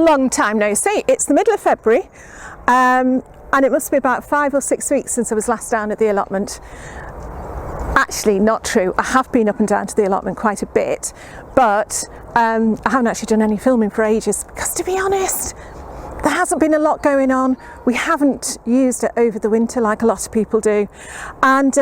long time no see. It's the middle of February, and it must be about 5 or 6 weeks since I was last down at the allotment. Actually, not true. I have been up and down to the allotment quite a bit, but I haven't actually done any filming for ages because, to be honest, there hasn't been a lot going on. We haven't used it over the winter like a lot of people do, and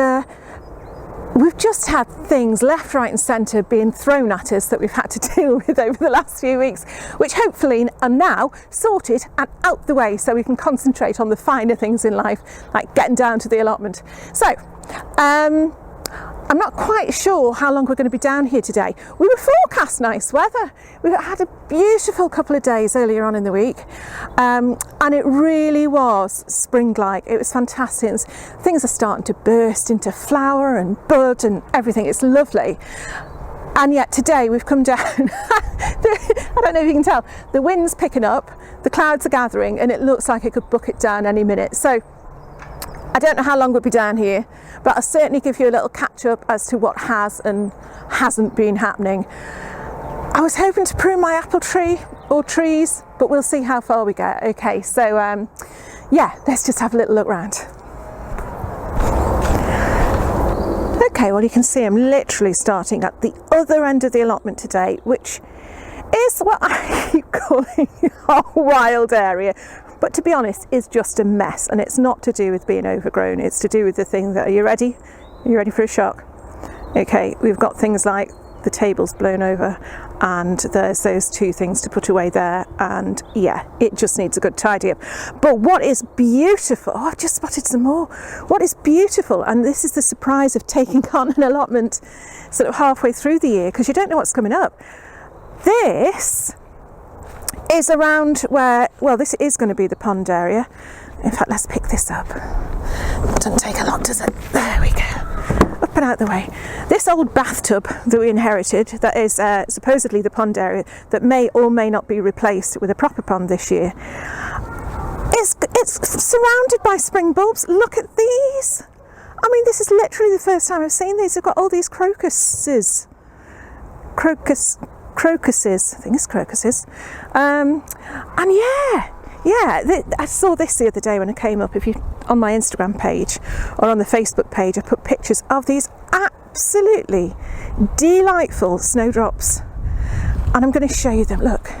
we've just had things left, right and centre being thrown at us that we've had to deal with over the last few weeks, which hopefully are now sorted and out the way so we can concentrate on the finer things in life, like getting down to the allotment. So, I'm not quite sure how long we're going to be down here today. We were forecast nice weather. We had a beautiful couple of days earlier on in the week, and it really was spring-like. It was fantastic. Things are starting to burst into flower and bud and everything. It's lovely. And yet today we've come down. I don't know if you can tell. The wind's picking up, the clouds are gathering, and it looks like it could bucket down any minute. So I don't know how long we'll be down here, but I'll certainly give you a little catch up as to what has and hasn't been happening. I was hoping to prune my apple tree or trees, but we'll see how far we get. Okay, so yeah, let's just have a little look round. Okay, well, you can see I'm literally starting at the other end of the allotment today, which is what I keep calling a wild area. But to be honest, it's just a mess, and it's not to do with being overgrown. It's to do with the thing that, are you ready? Are you ready for a shock? Okay, we've got things like the table's blown over, and there's those 2 things to put away there, and yeah, it just needs a good tidy up. But what is beautiful, oh, I've just spotted some more. What is beautiful, and this is the surprise of taking on an allotment sort of halfway through the year, because you don't know what's coming up. This is around where, well, this is going to be the pond area. In fact, let's pick this up. It doesn't take a lot, does it? There we go. Up and out the way. This old bathtub that we inherited, that is supposedly the pond area, that may or may not be replaced with a proper pond this year, it's surrounded by spring bulbs. Look at these. I mean, this is literally the first time I've seen these. They've got all these crocuses. Crocuses, I think it's crocuses, and yeah, I saw this the other day when I came up. If you on my Instagram page or on the Facebook page, I put pictures of these absolutely delightful snowdrops, and I'm going to show you them. Look,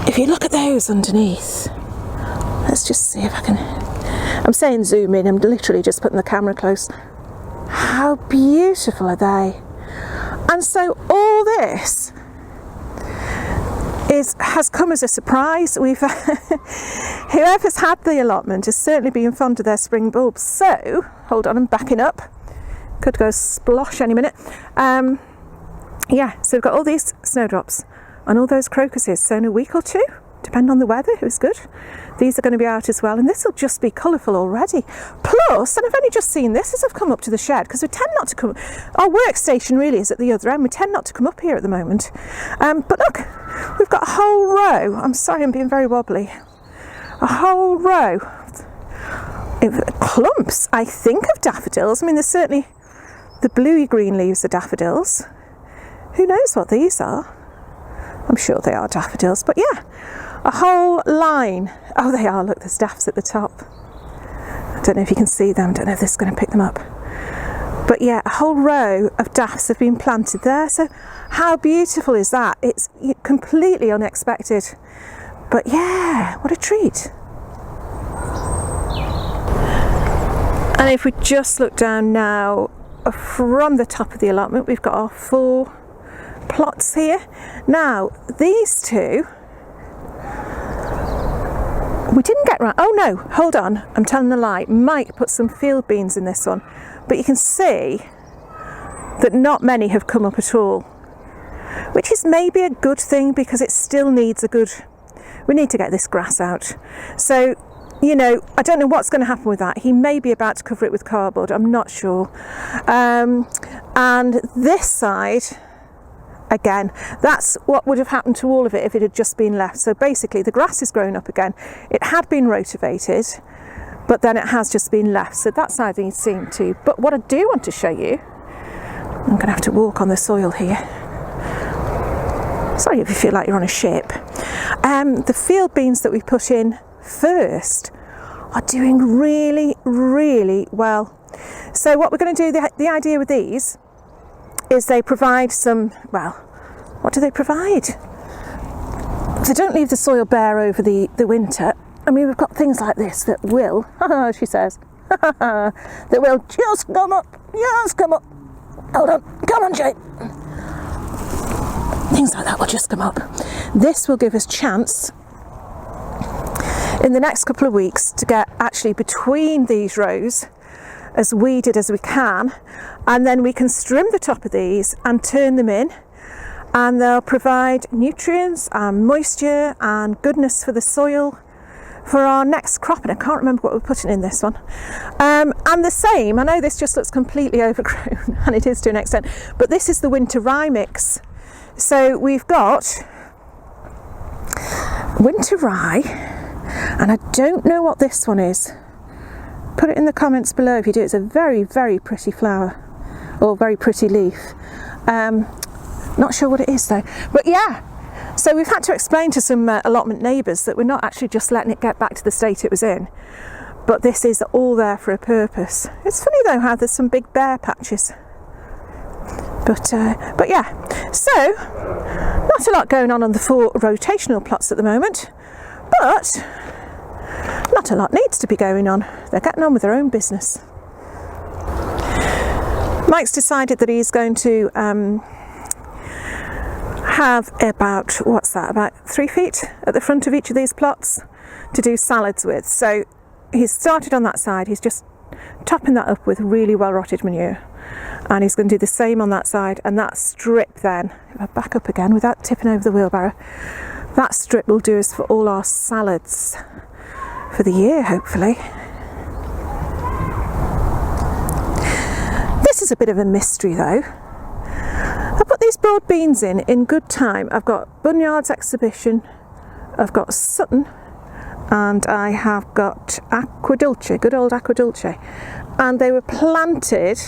if you look at those underneath, let's just see if I can. I'm saying zoom in. I'm literally just putting the camera close. How beautiful are they? And so all this has come as a surprise. We've whoever's had the allotment has certainly been fond of their spring bulbs. So hold on, I'm backing up. Could go splosh any minute. Yeah, so we've got all these snowdrops and all those crocuses. So in a week or 2, depending on the weather, it was good. These are going to be out as well, and this will just be colourful already. Plus, and I've only just seen this as I've come up to the shed, because we tend not to come, our workstation really is at the other end, we tend not to come up here at the moment. But look, we've got a whole row, I'm sorry I'm being very wobbly, a whole row of clumps, I think, of daffodils. I mean, there's certainly the bluey green leaves are daffodils. Who knows what these are? I'm sure they are daffodils, but yeah, a whole line. Oh, they are. Look, there's daffs at the top. I don't know if you can see them. I don't know if this is going to pick them up. But yeah, a whole row of daffs have been planted there. So how beautiful is that? It's completely unexpected. But yeah, what a treat. And if we just look down now from the top of the allotment, we've got our 4 plots here. Now, these 2, we didn't get round. Oh no, hold on, I'm telling a lie. Mike put some field beans in this one, but you can see that not many have come up at all, which is maybe a good thing, because it still needs we need to get this grass out. So, you know, I don't know what's going to happen with that. He may be about to cover it with cardboard, I'm not sure. And this side, again, that's what would have happened to all of it if it had just been left. So basically the grass is growing up again. It had been rotivated, but then it has just been left. So that side needs seeing too. But what I do want to show you, I'm going to have to walk on the soil here. Sorry if you feel like you're on a ship. The field beans that we put in first are doing really, really well. So what we're going to do, the idea with these is they provide some, well, what do they provide? They don't leave the soil bare over the winter. I mean, we've got things like this that will, she says, that will just come up. Hold on, come on, Jane. Things like that will just come up. This will give us chance in the next couple of weeks to get actually between these rows as weeded as we can, and then we can strim the top of these and turn them in, and they'll provide nutrients and moisture and goodness for the soil for our next crop. And I can't remember what we're putting in this one. And the same, I know this just looks completely overgrown, and it is to an extent, but this is the winter rye mix. So we've got winter rye, and I don't know what this one is. Put it in the comments below if you do. It's a very, very pretty flower, or very pretty leaf. Not sure what it is though, but yeah. So we've had to explain to some allotment neighbours that we're not actually just letting it get back to the state it was in, but this is all there for a purpose. It's funny though how there's some big bare patches. But yeah, so not a lot going on the 4 rotational plots at the moment, but not a lot needs to be going on. They're getting on with their own business. Mike's decided that he's going to have about, what's that, about 3 feet at the front of each of these plots to do salads with. So he's started on that side. He's just topping that up with really well rotted manure, and he's going to do the same on that side. And that strip then, if I back up again without tipping over the wheelbarrow, that strip will do us for all our salads for the year, hopefully. This is a bit of a mystery though. I put these broad beans in good time. I've got Bunyard's Exhibition, I've got Sutton, and I have got Aquadulce, good old Aquadulce. And they were planted,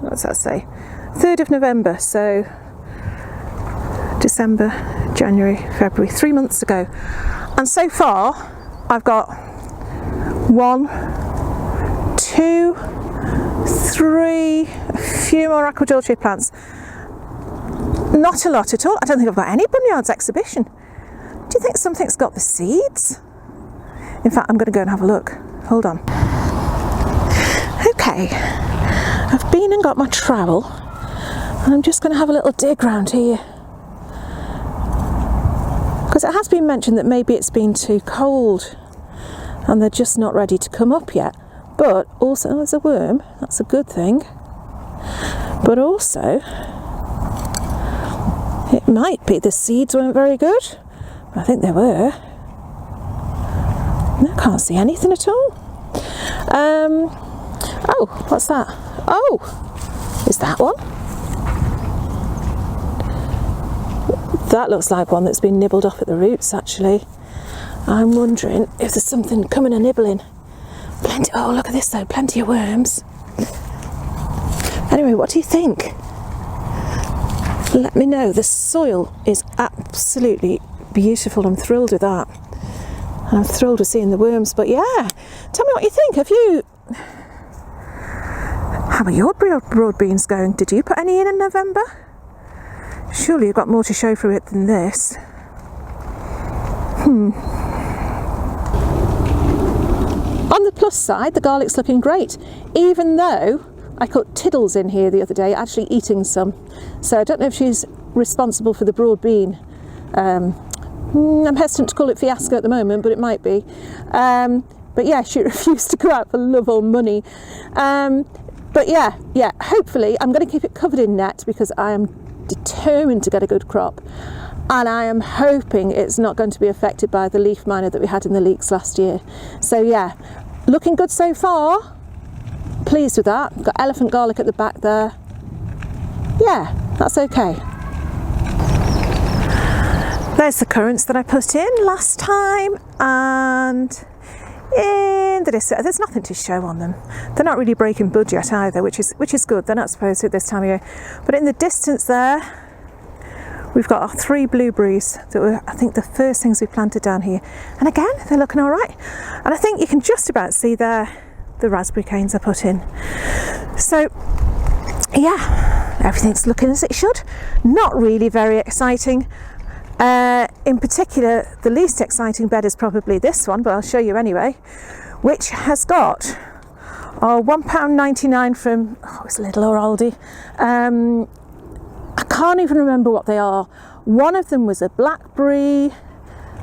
what's that say, 3rd of November, so December, January, February, 3 months ago. And so far I've got 1, 2, 3, a few more Aquadulce plants. Not a lot at all. I don't think I've got any Bunyard's Exhibition. Do you think something's got the seeds? In fact, I'm going to go and have a look. Hold on. Okay, I've been and got my trowel, and I'm just going to have a little dig round here. Because it has been mentioned that maybe it's been too cold and they're just not ready to come up yet. But also, oh, there's a worm, that's a good thing. But also, it might be the seeds weren't very good. I think they were. I can't see anything at all. Oh, what's that? Oh, is that one? That looks like one that's been nibbled off at the roots, actually. I'm wondering if there's something coming and nibbling. Plenty. Oh, look at this though, plenty of worms. Anyway, what do you think? Let me know. The soil is absolutely beautiful. I'm thrilled with that. And I'm thrilled with seeing the worms. But yeah, tell me what you think. How are your broad beans going? Did you put any in November? Surely you've got more to show for it than this. On the plus side, the garlic's looking great, even though I caught Tiddles in here the other day, actually eating some. So I don't know if she's responsible for the broad bean. I'm hesitant to call it fiasco at the moment, but it might be. But yeah, she refused to go out for love or money. But yeah, hopefully I'm going to keep it covered in net because I am determined to get a good crop. And I am hoping it's not going to be affected by the leaf miner that we had in the leeks last year. So yeah, looking good so far. Pleased with that. Got elephant garlic at the back there. Yeah, that's okay. There's the currants that I put in last time, and in the distance, there's nothing to show on them. They're not really breaking bud yet either, which is good. They're not supposed to at this time of year. But in the distance there, we've got our 3 blueberries that were, I think, the first things we planted down here. And again, they're looking all right. And I think you can just about see there the raspberry canes I put in. So, yeah, everything's looking as it should. Not really very exciting. In particular, the least exciting bed is probably this one, but I'll show you anyway, which has got £1.99 from, it's Lidl or Aldi. I can't even remember what they are. One of them was a blackberry,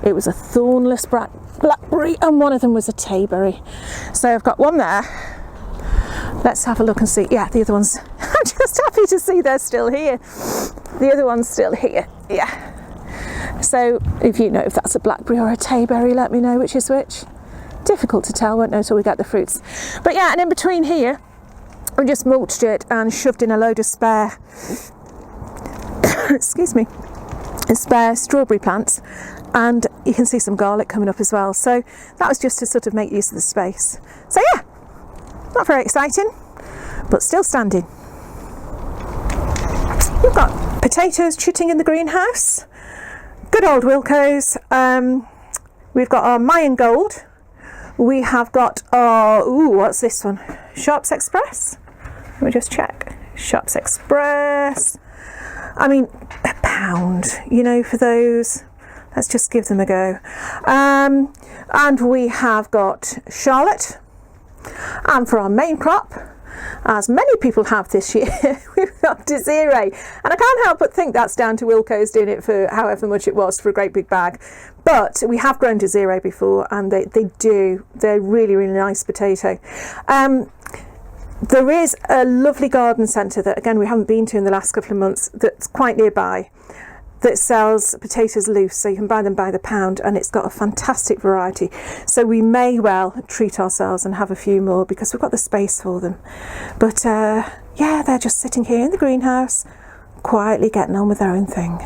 it was a thornless blackberry, and one of them was a tayberry. So I've got one there. Let's have a look and see. Yeah, the other one's, I'm just happy to see they're still here. The other one's still here, yeah. So if you know if that's a blackberry or a tayberry, let me know which is which. Difficult to tell, won't know until we get the fruits. But yeah, and in between here, we just mulched it and shoved in a load of spare, excuse me, spare strawberry plants. And you can see some garlic coming up as well. So that was just to sort of make use of the space. So yeah, not very exciting, but still standing. We've got potatoes shooting in the greenhouse. Good old Wilco's. We've got our Mayan Gold. We have got our, what's this one? Sharps Express. Let me just check. Sharps Express. I mean, £1, you know, for those. Let's just give them a go. And we have got Charlotte. And for our main crop, as many people have this year, we've got Desiree. And I can't help but think that's down to Wilco's doing it for however much it was for a great big bag. But we have grown Desiree before, and they're really, really nice potato. There is a lovely garden centre that, again, we haven't been to in the last couple of months, that's quite nearby, that sells potatoes loose, so you can buy them by the pound, and it's got a fantastic variety. So we may well treat ourselves and have a few more because we've got the space for them. But yeah, they're just sitting here in the greenhouse, quietly getting on with their own thing.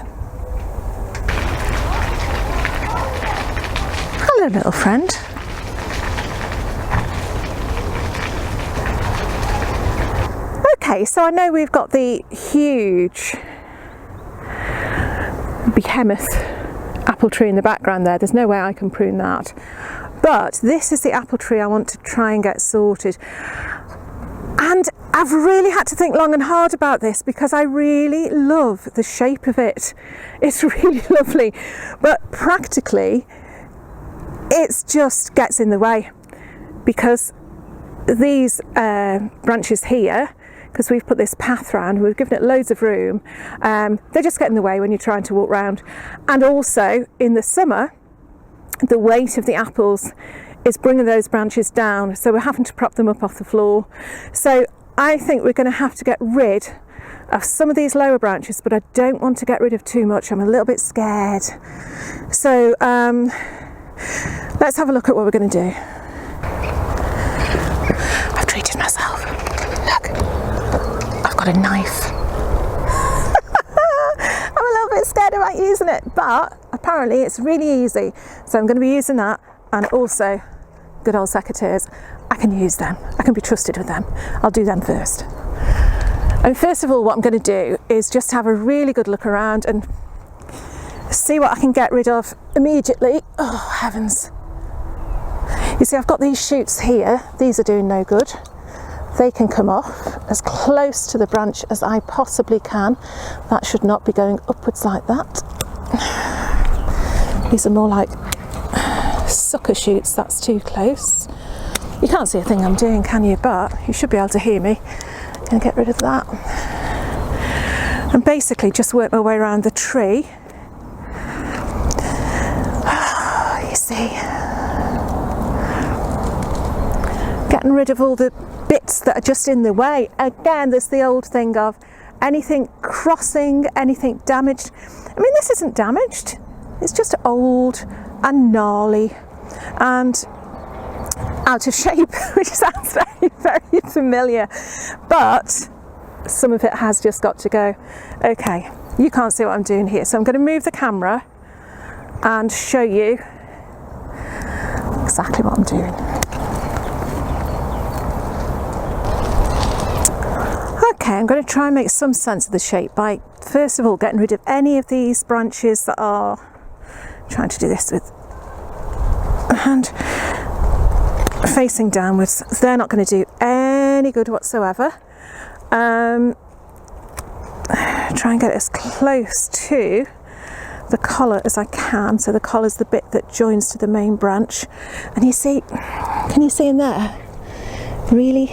Hello, little friend. Okay, so I know we've got the huge behemoth apple tree in the background there. There's no way I can prune that. But this is the apple tree I want to try and get sorted. And I've really had to think long and hard about this because I really love the shape of it. It's really lovely. But practically, it just gets in the way because these branches here, because we've put this path round, we've given it loads of room, they just get in the way when you're trying to walk round. And also in the summer, the weight of the apples is bringing those branches down, so we're having to prop them up off the floor. So I think we're going to have to get rid of some of these lower branches, but I don't want to get rid of too much. I'm a little bit scared. So let's have a look at what we're going to do. I've treated myself. Look. I've got a knife. I'm a little bit scared about using it, but apparently it's really easy. So I'm going to be using that, and also good old secateurs. I can use them. I can be trusted with them. I'll do them first. And first of all, what I'm going to do is just have a really good look around and see what I can get rid of immediately. Oh, heavens. You see, I've got these shoots here. These are doing no good. They can come off as close to the branch as I possibly can. That should not be going upwards like that. These are more like sucker shoots, that's too close. You can't see a thing I'm doing, can you? But you should be able to hear me. Gonna get rid of that. And basically just work my way around the tree. You see. Getting rid of all the bits that are just in the way. Again, there's the old thing of anything crossing, anything damaged. I mean, this isn't damaged. It's just old and gnarly and out of shape, which sounds very, very familiar. But some of it has just got to go. Okay, you can't see what I'm doing here, so I'm going to move the camera and show you exactly what I'm doing. Okay, I'm going to try and make some sense of the shape by first of all getting rid of any of these branches that are, trying to do this with hand facing downwards. They're not going to do any good whatsoever. Try and get as close to the collar as I can. So the collar is the bit that joins to the main branch. And you see, can you see in there? Really?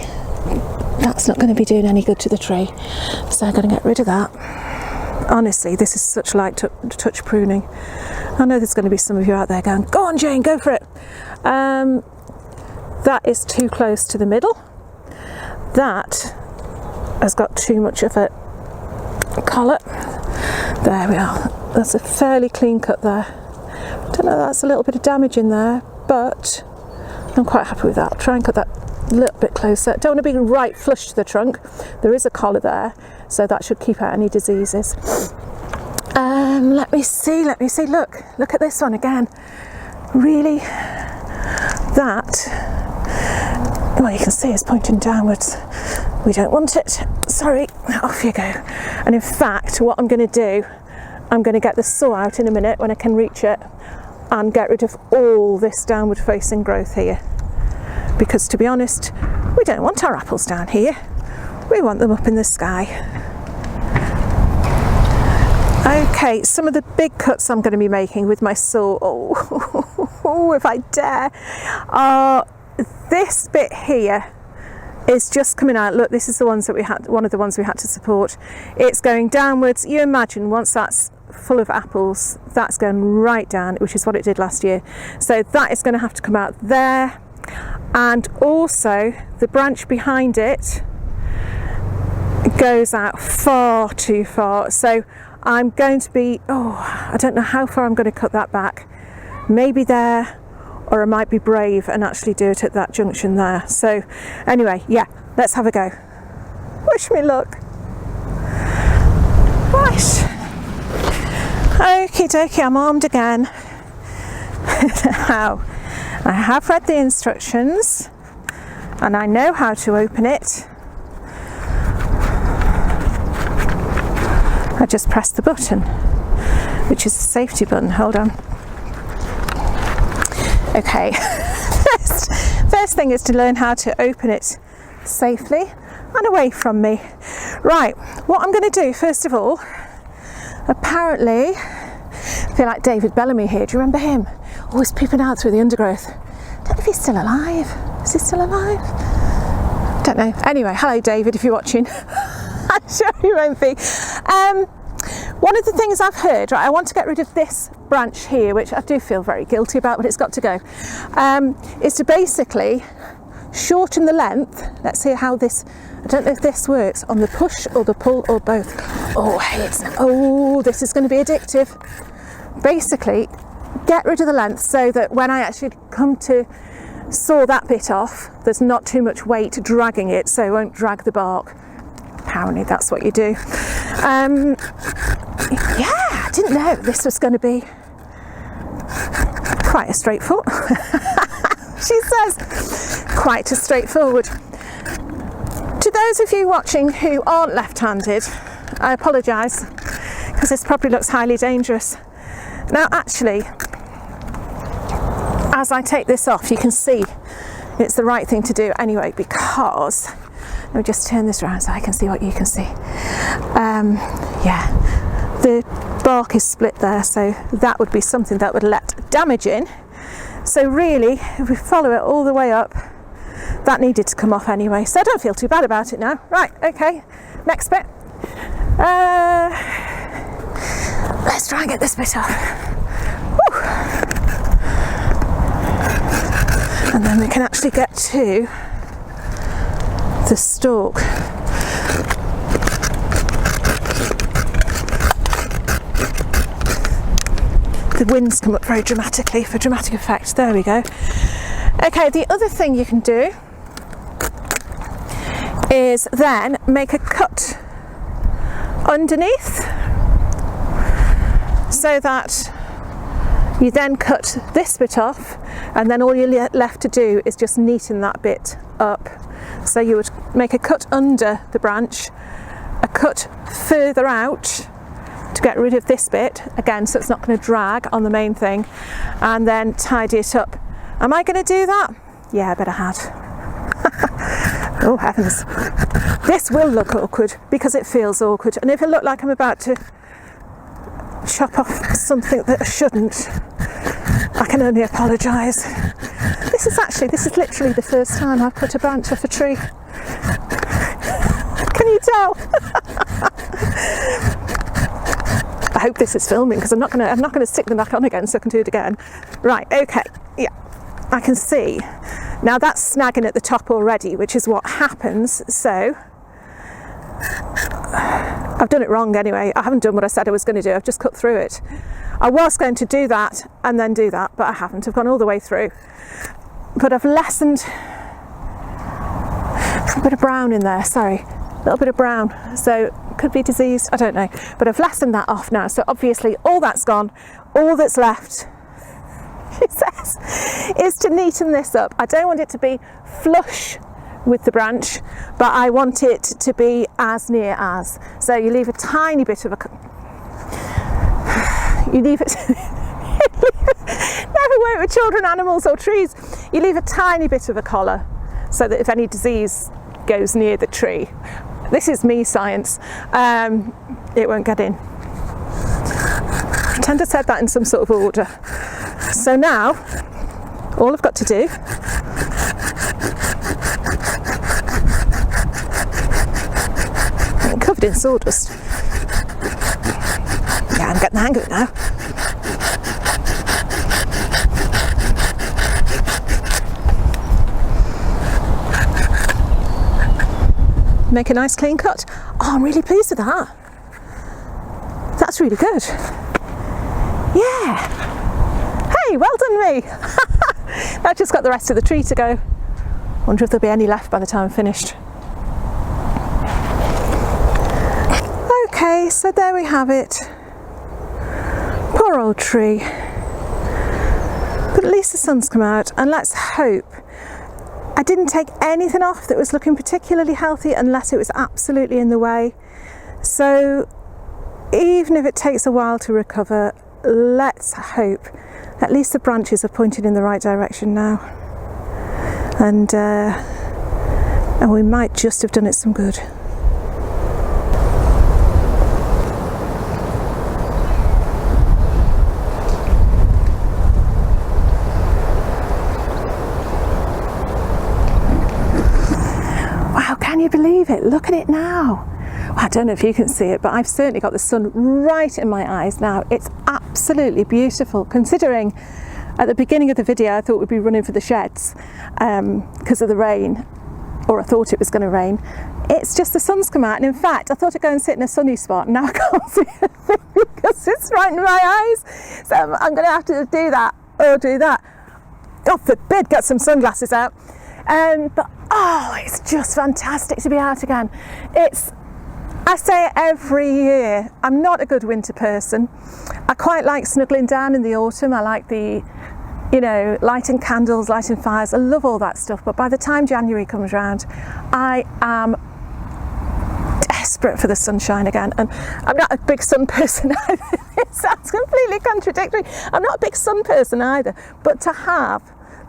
That's not going to be doing any good to the tree. So I'm going to get rid of that. Honestly, this is such light touch pruning. I know there's going to be some of you out there going, go on Jane, go for it. That is too close to the middle. That has got too much of a collar. There we are. That's a fairly clean cut there. Don't know, that's a little bit of damage in there, but I'm quite happy with that. I'll try and cut that a little bit closer. Don't want to be right flush to the trunk. There is a collar there, so that should keep out any diseases. Let me see, look at this one again. Really, that, well, you can see it's pointing downwards. We don't want it. Sorry, off you go. And in fact, what I'm going to do, I'm going to get the saw out in a minute when I can reach it and get rid of all this downward facing growth here. Because to be honest, we don't want our apples down here. We want them up in the sky. Okay, some of the big cuts I'm going to be making with my saw, oh, if I dare, this bit here is just coming out. Look, this is the ones that we had, one of the ones we had to support. It's going downwards. You imagine once that's full of apples, that's going right down, which is what it did last year. So that is going to have to come out there. And also the branch behind it goes out far too far. So I'm going to be, I don't know how far I'm going to cut that back. Maybe there, or I might be brave and actually do it at that junction there. So anyway, yeah, let's have a go. Wish me luck. Right. Okie dokie, I'm armed again. Now, I have read the instructions and I know how to open it. I just press the button, which is the safety button. Hold on. Okay, first thing is to learn how to open it safely and away from me. Right, what I'm going to do first of all, apparently, I feel like David Bellamy here. Do you remember him? Always peeping out through the undergrowth. Don't know if he's still alive. Is he still alive? Don't know. Anyway, hello David, if you're watching. I'm sure he won't be. One of the things I've heard, right, I want to get rid of this branch here, which I do feel very guilty about, but it's got to go, is to basically shorten the length. Let's see how this, I don't know if this works, on the push or the pull or both. Oh, hey, this is going to be addictive. Basically, get rid of the length so that when I actually come to saw that bit off, there's not too much weight dragging it, so it won't drag the bark. Apparently that's what you do. Yeah, I didn't know this was going to be quite a straightforward. She says, quite a straightforward. To those of you watching who aren't left-handed, I apologise, because this probably looks highly dangerous. Now actually, as I take this off, you can see it's the right thing to do anyway, because, let me just turn this around so I can see what you can see. Yeah, the bark is split there, so that would be something that would let damage in. So really, if we follow it all the way up, that needed to come off anyway, so I don't feel too bad about it now. Right, okay, next bit. Let's try and get this bit off. Woo. And then we can actually get to the stalk. The wind's come up very dramatically for dramatic effect. There we go. Okay, the other thing you can do is then make a cut underneath, so that you then cut this bit off, and then all you're left to do is just neaten that bit up. So you would make a cut under the branch, a cut further out, to get rid of this bit again, so it's not going to drag on the main thing, and then tidy it up. Am I going to do that? Yeah, I bet I had. Oh heavens, this will look awkward because it feels awkward, and if it looked like I'm about to chop off something that I shouldn't, I can only apologise. This is literally the first time I've cut a branch off a tree. Can you tell? I hope this is filming, because I'm not gonna stick them back on again so I can do it again. Right, okay, yeah, I can see. Now that's snagging at the top already, which is what happens, so I've done it wrong anyway. I haven't done what I said I was going to do, I've just cut through it. I was going to do that and then do that, but I haven't. I've gone all the way through. But I've lessened a bit of brown in there, sorry, a little bit of brown, so could be diseased, I don't know, but I've lessened that off now, so obviously all that's gone. All that's left, she says, is to neaten this up. I don't want it to be flush with the branch, but I want it to be as near as. So you leave a tiny bit of a, you leave it, never work with children, animals or trees. You leave a tiny bit of a collar so that if any disease goes near the tree, this is me science, it won't get in. Pretend I said that in some sort of order. So now, all I've got to do covered in sawdust. Yeah, I'm getting the hang of it now. Make a nice clean cut. Oh, I'm really pleased with that. That's really good. Yeah. Hey, well done me. I've just got the rest of the tree to go. Wonder if there'll be any left by the time I'm finished. Okay, so there we have it. Poor old tree. But at least the sun's come out, and let's hope I didn't take anything off that was looking particularly healthy unless it was absolutely in the way. So even if it takes a while to recover, let's hope at least the branches are pointed in the right direction now. And we might just have done it some good. Can you believe it? Look at it now. Well, I don't know if you can see it, but I've certainly got the sun right in my eyes now. It's absolutely beautiful, considering at the beginning of the video I thought we'd be running for the sheds because of the rain, or I thought it was going to rain. It's just the sun's come out, and in fact I thought I'd go and sit in a sunny spot, and now I can't see it because it's right in my eyes. So I'm going to have to do that or do that. God forbid, get some sunglasses out. But oh, it's just fantastic to be out again. I say it every year, I'm not a good winter person. I quite like snuggling down in the autumn. I like the, lighting candles, lighting fires. I love all that stuff. But by the time January comes round, I am desperate for the sunshine again. And I'm not a big sun person either. It sounds completely contradictory. I'm not a big sun person either. But to have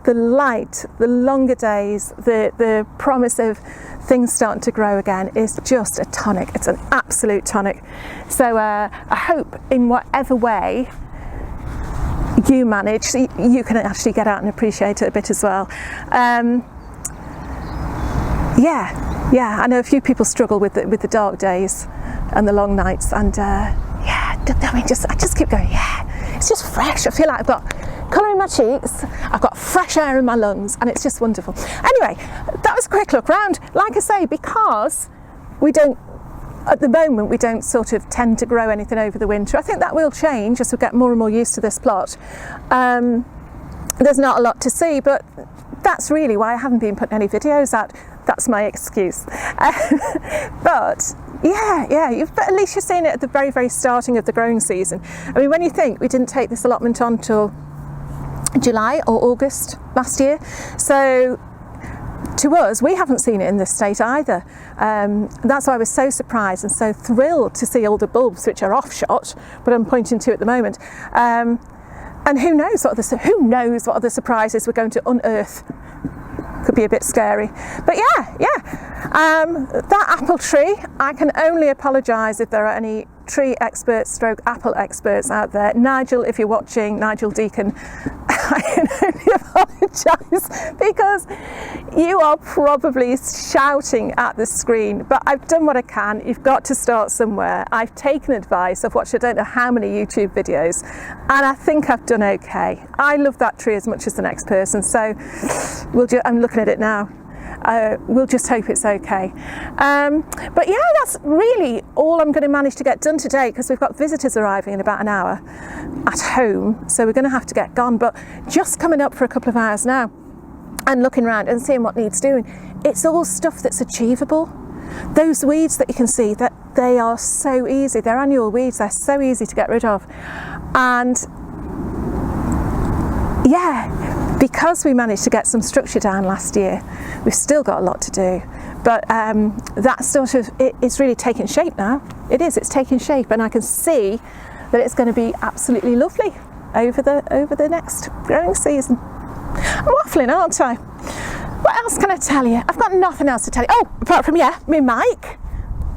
the light, the longer days, the promise of things starting to grow again is just a tonic. It's an absolute tonic. So I hope in whatever way you manage, you can actually get out and appreciate it a bit as well. Yeah, I know a few people struggle with the dark days and the long nights, and I just keep going, yeah, it's just fresh. I feel like I've got colour in my cheeks, I've got fresh air in my lungs, and it's just wonderful. Anyway, that was a quick look round. Like I say, because at the moment we don't sort of tend to grow anything over the winter. I think that will change as we get more and more used to this plot. There's not a lot to see, but that's really why I haven't been putting any videos out. That's my excuse. But yeah, but at least you're seeing it at the very, very starting of the growing season. I mean, when you think we didn't take this allotment on till July or August last year, so to us, we haven't seen it in this state either. That's why I was so surprised and so thrilled to see all the bulbs, which are off shot, but I'm pointing to at the moment. And who knows what other surprises we're going to unearth. Could be a bit scary, but that apple tree, I can only apologise if there are any tree experts stroke apple experts out there. Nigel, if you're watching, Nigel Deacon, I can only apologise because you are probably shouting at the screen, but I've done what I can. You've got to start somewhere. I've taken advice. I've watched I don't know how many YouTube videos, and I think I've done okay. I love that tree as much as the next person, so I'm looking at it now. We'll just hope it's okay. But yeah, that's really all I'm going to manage to get done today, because we've got visitors arriving in about an hour at home, so we're going to have to get gone. But just coming up for a couple of hours now and looking around and seeing what needs doing. It's all stuff that's achievable. Those weeds that you can see, that they are so easy. They're annual weeds. They're so easy to get rid of. And yeah, because we managed to get some structure down last year, we've still got a lot to do. But that sort of, it's really taking shape now. It's taking shape, and I can see that it's going to be absolutely lovely over the next growing season. I'm waffling, aren't I? What else can I tell you? I've got nothing else to tell you. Oh, apart from, my mic.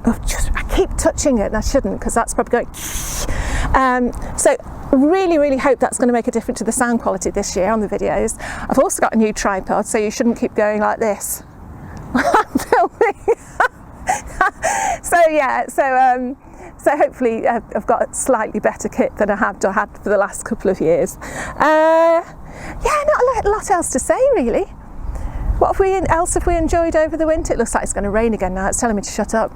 I keep touching it, and I shouldn't, because that's probably going. So really hope that's going to make a difference to the sound quality this year on the videos. I've also got a new tripod, so you shouldn't keep going like this while I'm filming. So hopefully I've got a slightly better kit than I had for the last couple of years. Not a lot else to say really. What else have we enjoyed over the winter? It looks like it's going to rain again now. It's telling me to shut up.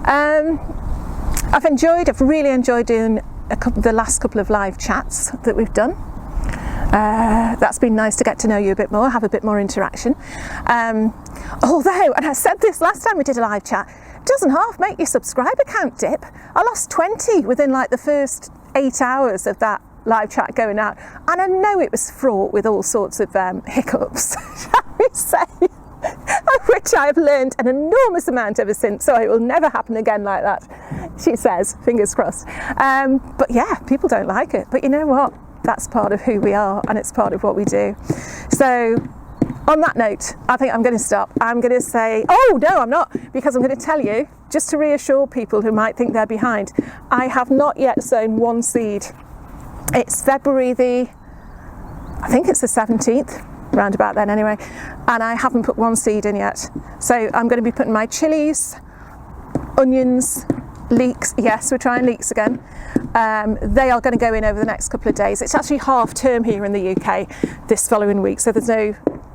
I've really enjoyed doing the last couple of live chats that we've done. That's been nice to get to know you a bit more, have a bit more interaction. Although, and I said this last time we did a live chat, doesn't half make your subscriber count dip. I lost 20 within like the first 8 hours of that live chat going out, and I know it was fraught with all sorts of hiccups, shall we say, of which I've learned an enormous amount ever since, so it will never happen again like that, she says, fingers crossed. But yeah, people don't like it, but you know what, that's part of who we are, and it's part of what we do. So on that note, I think I'm going to stop. I'm going to say, oh no, I'm not, because I'm going to tell you, just to reassure people who might think they're behind, I have not yet sown one seed. It's February I think it's the 17th, round about then anyway, and I haven't put one seed in yet. So I'm going to be putting my chilies, onions, leeks, yes, we're trying leeks again. They are going to go in over the next couple of days. It's actually half term here in the UK this following week, so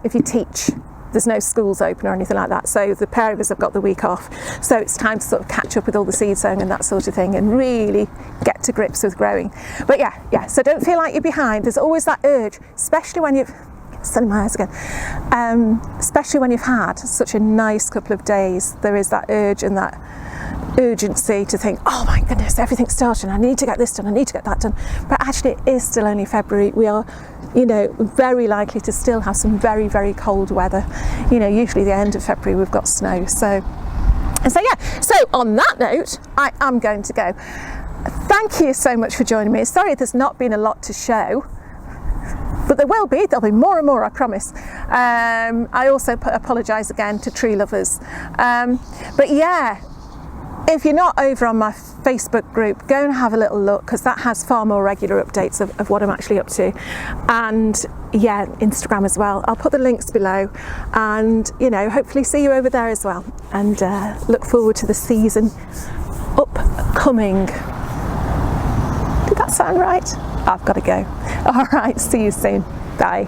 if you teach, there's no schools open or anything like that, so the pair of us have got the week off, so it's time to sort of catch up with all the seed sowing and that sort of thing, and really get to grips with growing. But yeah, so don't feel like you're behind. There's always that urge, especially when you've sunning my eyes again, especially when you've had such a nice couple of days. There is that urge and that urgency to think, oh my goodness, everything's starting, I need to get this done, I need to get that done. But actually it is still only February. We are, very likely to still have some very, very cold weather. Usually the end of February we've got snow. So on that note, I am going to go. Thank you so much for joining me. Sorry there's not been a lot to show, but there'll be more and more, I promise. I also apologise again to tree lovers. But yeah, if you're not over on my Facebook group, go and have a little look, because that has far more regular updates of what I'm actually up to. And yeah, Instagram as well. I'll put the links below, and hopefully see you over there as well. And look forward to the season upcoming. Did that sound right? I've got to go. All right, see you soon. Bye.